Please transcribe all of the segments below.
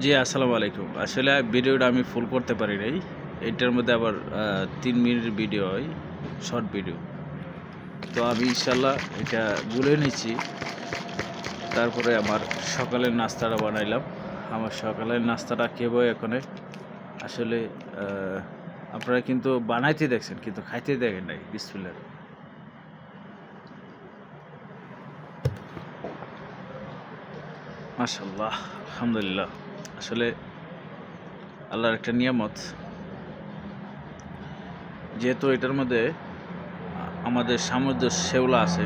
জি, আসসালামু আলাইকুম। আসলে ভিডিওটা আমি ফুল করতে পারি নাই। এটার মধ্যে আবার ৩ মিনিটের ভিডিও হয়, শর্ট ভিডিও। তো আমি ইনশাআল্লাহ এটা গুলে নিচ্ছি। তারপরে আমার সকালের নাস্তাটা বানাইলাম। আমার সকালের নাস্তাটা খেবো এখনে। আসলে আ আপনারা কিন্তু বানাইতে দেখছেন কিন্তু খাইতে দেখেন নাই। বিসমিল্লাহ। মাশাআল্লাহ, আলহামদুলিল্লাহ। আসলে আল্লাহর একটা নিয়ামত। যেহেতু এটার মধ্যে আমাদের সামুদ্র শেওলা আছে।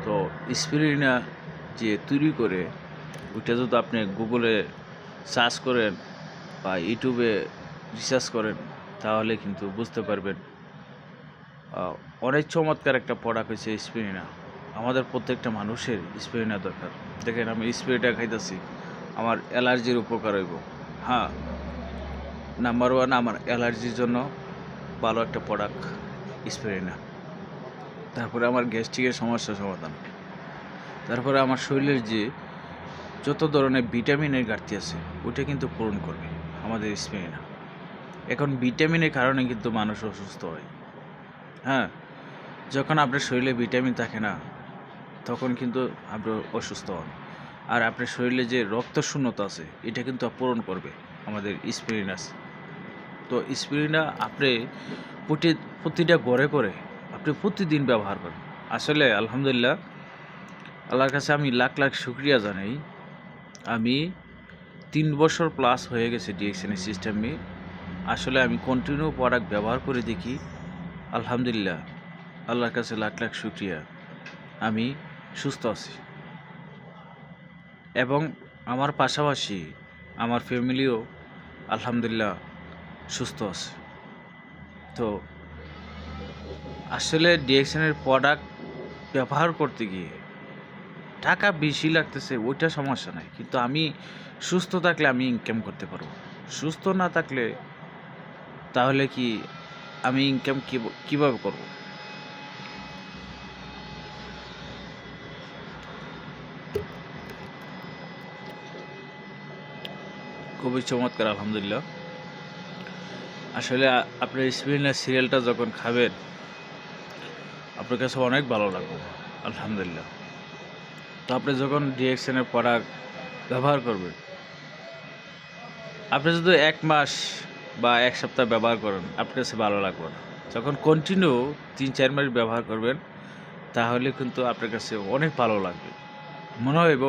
তো স্পিরুলিনা যে তৈরি করে ওইটা যদি আপনি গুগলে সার্চ করেন বা ইউটিউবে রিসার্চ করেন তাহলে কিন্তু বুঝতে পারবেন অনেক চমৎকার একটা প্রোডাক্ট হয়েছে স্পিরুলিনা। আমাদের প্রত্যেকটা মানুষের স্পিরুলিনা দরকার। দেখেন আমি স্প্রেটা খাইতেছি, আমার অ্যালার্জির উপকার হইব। হ্যাঁ, নাম্বার ওয়ান আমার অ্যালার্জির জন্য ভালো একটা প্রোডাক্ট স্পিরুলিনা। তারপরে আমার গ্যাস্ট্রিকের সমস্যার সমাধান। তারপরে আমার শরীরের যে যত ধরনের ভিটামিনের ঘাটতি আছে ওইটা কিন্তু পূরণ করবে আমাদের স্পিরুলিনা। এখন ভিটামিনের কারণে কিন্তু মানুষ অসুস্থ হয়। হ্যাঁ, যখন আপনার শরীরে ভিটামিন থাকে না তখন কিন্তু আপনি অসুস্থ হন। আর আপনার শরীরে যে রক্ত শূন্যতা আছে এটা কিন্তু পূরণ করবে আমাদের স্পিরুলিনা। তো স্পিরুলিনা আপনি প্রতিটা ঘরে করে আপনি প্রতিদিন ব্যবহার করেন। আসলে আলহামদুলিল্লাহ, আল্লাহর কাছে আমি লাখ লাখ শুকরিয়া জানাই। আমি ৩ বছর প্লাস হয়ে গেছে ডিএক্সএনের সিস্টেমে। আসলে আমি কন্টিনিউ প্রোডাক্ট ব্যবহার করে দেখি। আলহামদুলিল্লাহ, আল্লাহর কাছে লাখ লাখ শুকরিয়া। আমি সুস্থ আছি এবং আমার পাশাপাশি আমার ফ্যামিলিও আলহামদুলিল্লাহ সুস্থ আছে। তো আসলে ডিএক্সএনের প্রোডাক্ট ব্যবহার করতে গিয়ে টাকা বেশি লাগতেছে ওইটা সমস্যা নাই, কিন্তু আমি সুস্থ থাকলে আমি ইনকাম করতে পারবো। সুস্থ না থাকলে তাহলে কি আমি ইনকাম কিভাবে করব? খুবই চমৎকার আলহামদুলিল্লাহ। আসলে আপনার স্পিরিনাস সিরিয়ালটা যখন খাবেন আপনার কাছে অনেক ভালো লাগবে আলহামদুলিল্লাহ। তো আপনি যখন ডিএক্সএনের প্রোডাক্ট ব্যবহার করবেন, আপনি যদি ১ মাস বা ১ সপ্তাহ ব্যবহার করেন আপনার কাছে ভালো লাগবে না। যখন কন্টিনিউ ৩-৪ মাস ব্যবহার করবেন তাহলে কিন্তু আপনার কাছে অনেক ভালো লাগবে। মনে হইব